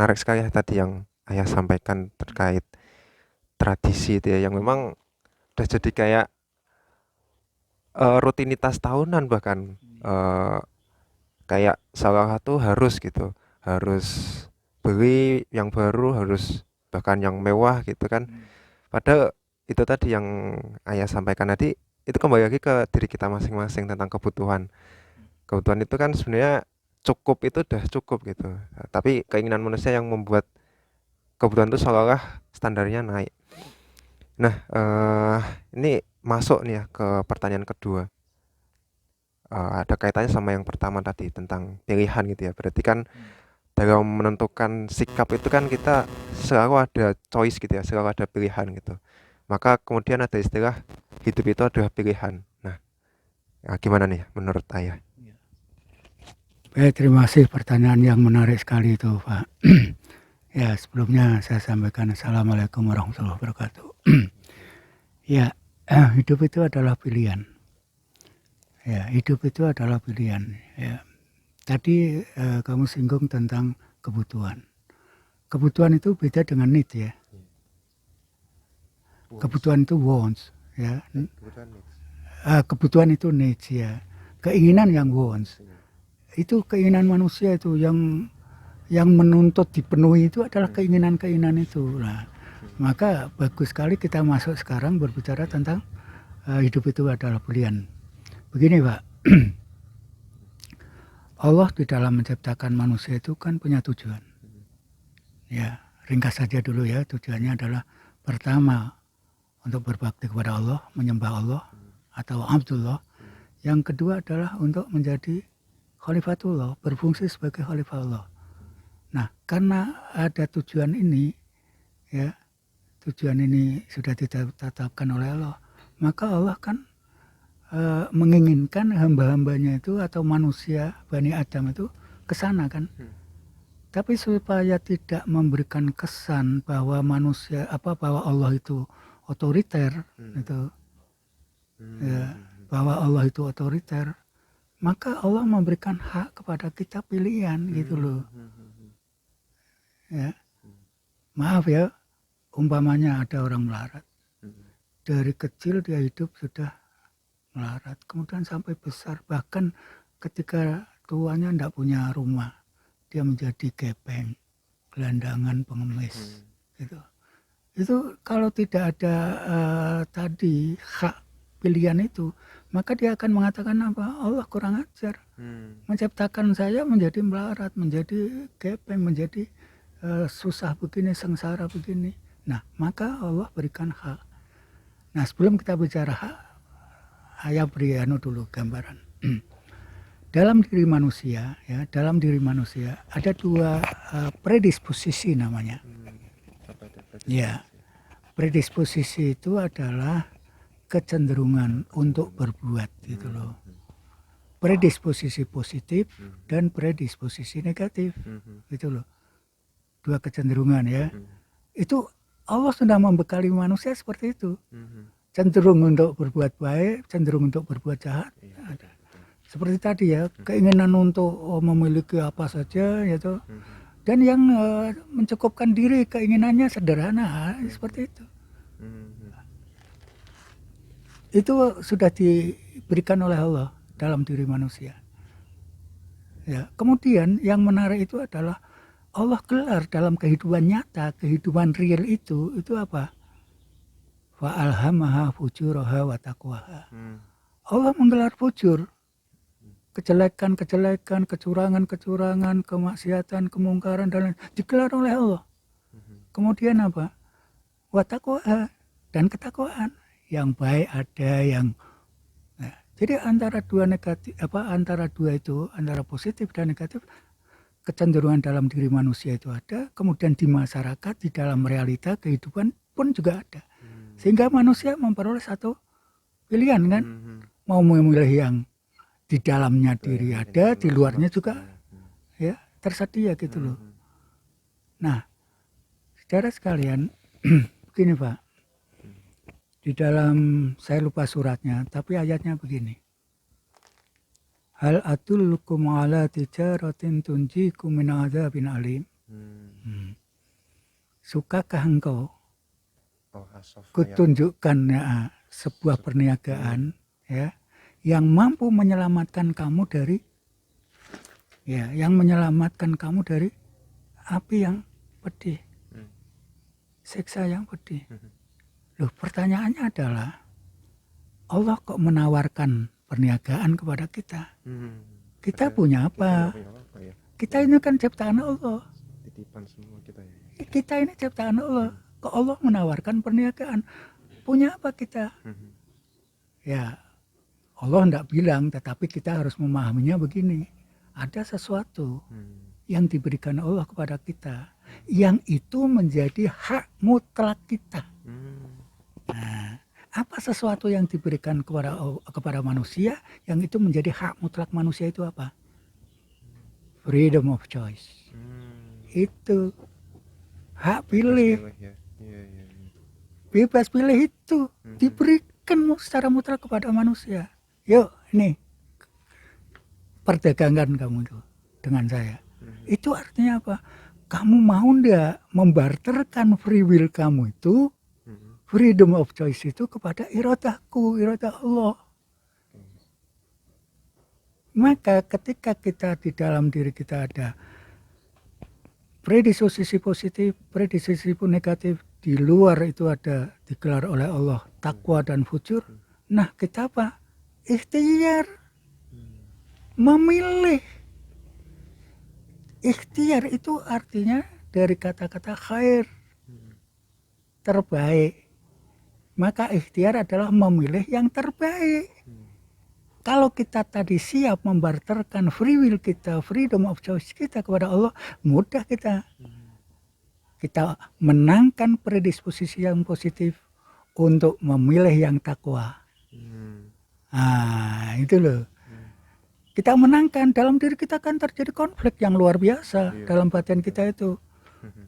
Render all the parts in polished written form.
menarik sekali ya tadi yang ayah sampaikan terkait tradisi itu ya, yang memang udah jadi kayak rutinitas tahunan bahkan kayak salah satu harus gitu, harus beli yang baru, harus bahkan yang mewah gitu kan. Padahal itu tadi yang ayah sampaikan tadi, itu kembali lagi ke diri kita masing-masing tentang kebutuhan. Kebutuhan itu kan sebenarnya cukup, itu udah cukup gitu. Tapi keinginan manusia yang membuat kebutuhan itu seolah-olah standarnya naik. Nah, ini masuk nih ya ke pertanyaan kedua. Ada kaitannya sama yang pertama tadi tentang pilihan gitu ya. Berarti kan dalam menentukan sikap itu kan kita selalu ada choice gitu ya, selalu ada pilihan gitu. Maka kemudian ada istilah hidup itu adalah pilihan. Nah, ya gimana nih menurut ayah? Baik, terima kasih pertanyaan yang menarik sekali itu, Pak. Ya, sebelumnya saya sampaikan Assalamualaikum warahmatullahi wabarakatuh. Ya, hidup itu adalah pilihan. Ya, hidup itu adalah pilihan. Ya, tadi kamu singgung tentang kebutuhan. Kebutuhan itu beda dengan need ya. Kebutuhan itu wants, ya. Kebutuhan itu needs ya. Keinginan yang wants. Itu keinginan manusia itu yang menuntut dipenuhi itu adalah keinginan-keinginan itu. Nah, maka bagus sekali kita masuk sekarang berbicara tentang hidup itu adalah pilihan. Begini Pak, Allah di dalam menciptakan manusia itu kan punya tujuan. Ya, ringkas saja dulu ya, tujuannya adalah pertama untuk berbakti kepada Allah, menyembah Allah atau Abdullah. Yang kedua adalah untuk menjadi Khalifatullah, berfungsi sebagai Khalifah Allah. Nah, karena ada tujuan ini, ya, tujuan ini sudah ditetapkan oleh Allah, maka Allah kan menginginkan hamba-hambanya itu atau manusia Bani Adam itu ke sana kan. Tapi supaya tidak memberikan kesan bahwa manusia bahwa Allah itu otoriter itu ya, bahwa Allah itu otoriter, maka Allah memberikan hak kepada kita pilihan gitu loh. Ya. Maaf ya, umpamanya ada orang melarat. Dari kecil dia hidup sudah melarat, kemudian sampai besar, bahkan ketika tuanya tidak punya rumah, dia menjadi gepeng, gelandangan, pengemis, gitu. Itu kalau tidak ada tadi hak pilihan itu, maka dia akan mengatakan apa? Allah kurang ajar, menciptakan saya menjadi melarat, menjadi gepeng, menjadi susah begini, sengsara begini. Nah, maka Allah berikan hak. Nah, sebelum kita bicara hak, ayah beri dulu gambaran. Dalam diri manusia, ya, dalam diri manusia ada dua predisposisi namanya. Ya, predisposisi itu adalah kecenderungan untuk berbuat gitu loh. Predisposisi positif dan predisposisi negatif gitu loh. Dua kecenderungan ya. Itu Allah sudah membekali manusia seperti itu. Cenderung untuk berbuat baik, cenderung untuk berbuat jahat. Seperti tadi ya, keinginan untuk memiliki apa saja gitu. Dan yang mencukupkan diri keinginannya sederhana, seperti itu. Itu sudah diberikan oleh Allah dalam diri manusia. Ya, kemudian yang menarik itu adalah Allah gelar dalam kehidupan nyata, kehidupan real itu apa? Wa alhamaha fujuraha wa taqwaha. Allah menggelar fujur, kejelekan-kejelekan, kecurangan-kecurangan, kemaksiatan, kemungkaran dan lain digelar oleh Allah. Kemudian apa? Wa taqwaha, dan ketakwaan. Yang baik ada, yang jadi antara dua negatif antara dua itu, antara positif dan negatif, kecenderungan dalam diri manusia itu ada, kemudian di masyarakat, di dalam realita kehidupan pun juga ada. Sehingga manusia memperoleh satu pilihan kan, mau memilih yang di dalamnya diri ada, di luarnya juga ya tersedia gitu loh. Nah, saudara sekalian, begini Pak, di dalam, saya lupa suratnya, tapi ayatnya begini. Hal atullukum ala tijaratin tunjikum min adzabin alim. sukakah engkau Oh, asof ya. kutunjukkan ya, sebuah perniagaan ya yang mampu menyelamatkan kamu dari api yang pedih, siksa yang pedih. Loh, pertanyaannya adalah Allah kok menawarkan perniagaan kepada kita? Kita punya apa? Ya. Kita ini kan ciptaan Allah. Titipan semua kita ya. Kita ini ciptaan Allah. Kok Allah menawarkan perniagaan? Punya apa kita? Ya, Allah tidak bilang, tetapi kita harus memahaminya begini. Ada sesuatu yang diberikan Allah kepada kita, yang itu menjadi hak mutlak kita. Nah, apa sesuatu yang diberikan kepada manusia, yang itu menjadi hak mutlak manusia itu apa? Freedom of choice. Itu hak pilih. Bebas pilih itu diberikan secara mutlak kepada manusia. Yuk, ini perdagangkan kamu itu dengan saya. Itu artinya apa? Kamu mau ndak membarterkan free will kamu itu, freedom of choice itu kepada iradahku, iradah Allah. Maka ketika kita di dalam diri kita ada predisposisi positif, predisposisi negatif, di luar itu ada digelar oleh Allah takwa dan fujur. Nah, kita apa? Ikhtiar, memilih. Ikhtiar itu artinya dari kata-kata khair, terbaik. Maka ikhtiar adalah memilih yang terbaik. Kalau kita tadi siap membarterkan free will kita, freedom of choice kita kepada Allah, mudah kita menangkan predisposisi yang positif untuk memilih yang takwa. Nah, itu loh. Kita menangkan, dalam diri kita kan terjadi konflik yang luar biasa dalam batin kita itu.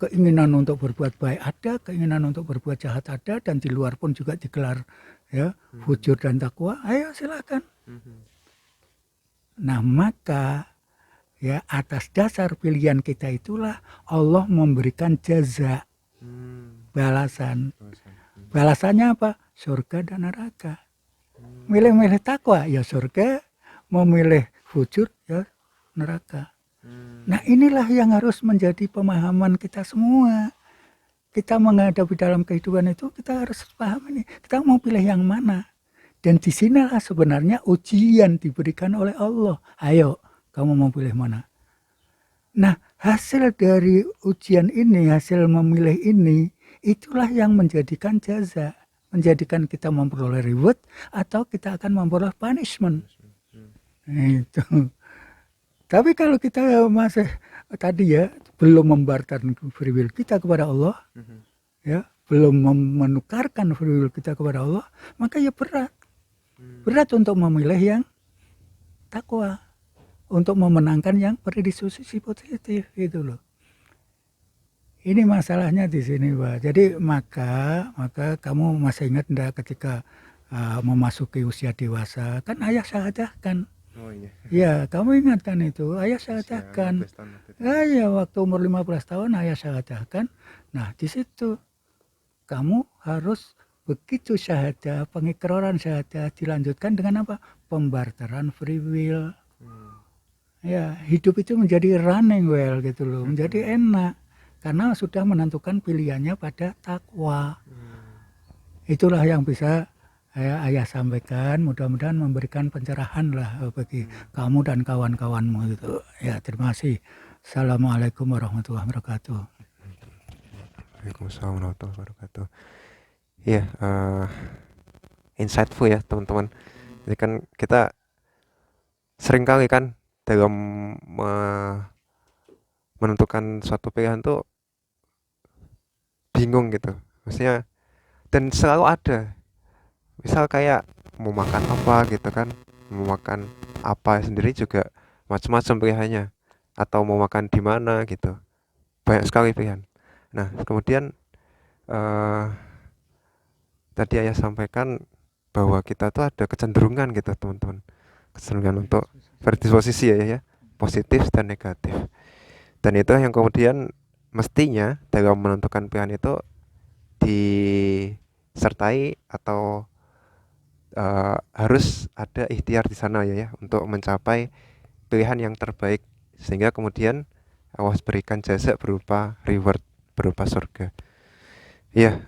Keinginan untuk berbuat baik ada, keinginan untuk berbuat jahat ada, dan di luar pun juga digelar ya fujur dan takwa. Ayo silakan. Nah, maka ya atas dasar pilihan kita itulah Allah memberikan jaza, balasan. Balasannya apa? Surga dan neraka. Milih-milih takwa ya surga, memilih fujur ya neraka. Nah, inilah yang harus menjadi pemahaman kita semua. Kita menghadapi dalam kehidupan itu, kita harus paham ini. Kita mau pilih yang mana? Dan disinilah sebenarnya ujian diberikan oleh Allah. Ayo, kamu mau pilih mana? Nah, hasil dari ujian ini, hasil memilih ini, itulah yang menjadikan jaza. Menjadikan kita memperoleh reward atau kita akan memperoleh punishment. Itu. Tapi kalau kita masih tadi ya belum membarterkan free will kita kepada Allah, ya belum menukarkan free will kita kepada Allah, maka ya berat untuk memilih yang takwa, untuk memenangkan yang predisposisi positif itu loh. Ini masalahnya di sini, Pak. Jadi maka kamu masih ingat enggak ketika memasuki usia dewasa, kan ayah syahadahkan. Oh iya. Ya, kamu ingat kan itu, ayah syahadahkan. Ya, waktu umur 15 tahun ayah syahadahkan. Nah, di situ kamu harus begitu syahadah, pengikraran syahadah dilanjutkan dengan apa? Pembarteran free will. Ya, hidup itu menjadi running well gitu loh, menjadi enak karena sudah menentukan pilihannya pada takwa. Itulah yang bisa ayah sampaikan, mudah-mudahan memberikan pencerahan lah bagi kamu dan kawan-kawanmu gitu. Ya, terima kasih. Assalamualaikum warahmatullahi wabarakatuh. Waalaikumsalam warahmatullahi wabarakatuh. Iya, insightful ya teman-teman. Jadi kan kita sering kali kan dalam menentukan suatu pilihan tuh bingung gitu. Maksudnya dan selalu ada. Misal kayak mau makan apa gitu kan, mau makan apa sendiri juga macam-macam pilihannya, atau mau makan di mana gitu, banyak sekali pilihan. Nah kemudian tadi ayah sampaikan bahwa kita tuh ada kecenderungan gitu teman-teman, kecenderungan untuk berdisposisi ya, positif dan negatif, dan itu yang kemudian mestinya dalam menentukan pilihan itu disertai atau harus ada ikhtiar di sana ya untuk mencapai pilihan yang terbaik sehingga kemudian Allah berikan jasa berupa reward berupa surga. Ya,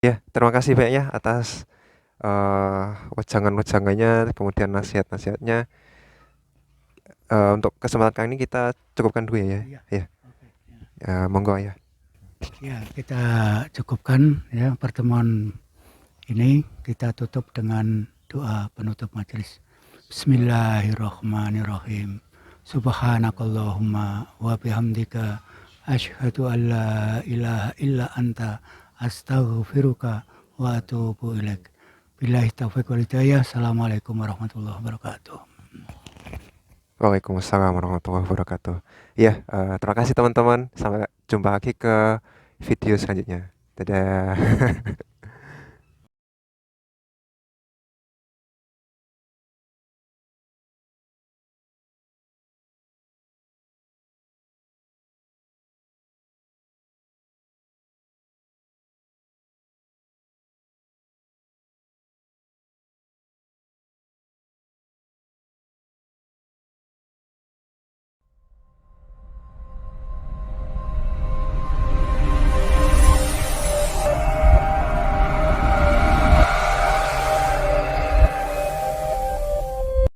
ya terima kasih banyak ya atas wejangan-wejangannya kemudian nasihat-nasihatnya. Untuk kesempatan kali ini kita cukupkan dulu ya. Iya. Ya, Oke. monggo ya. Ya, kita cukupkan ya pertemuan ini, kita tutup dengan doa penutup majelis. Bismillahirrahmanirrahim. Subhanakallahumma wa bihamdika asyhadu an la ilaha illa anta astaghfiruka wa atubu ilaik. Billahi taufiq wal hidayah. Assalamualaikum warahmatullahi wabarakatuh. Waalaikumsalam warahmatullahi wabarakatuh. Ya, terima kasih teman-teman. Sampai jumpa lagi ke video selanjutnya. Dadah.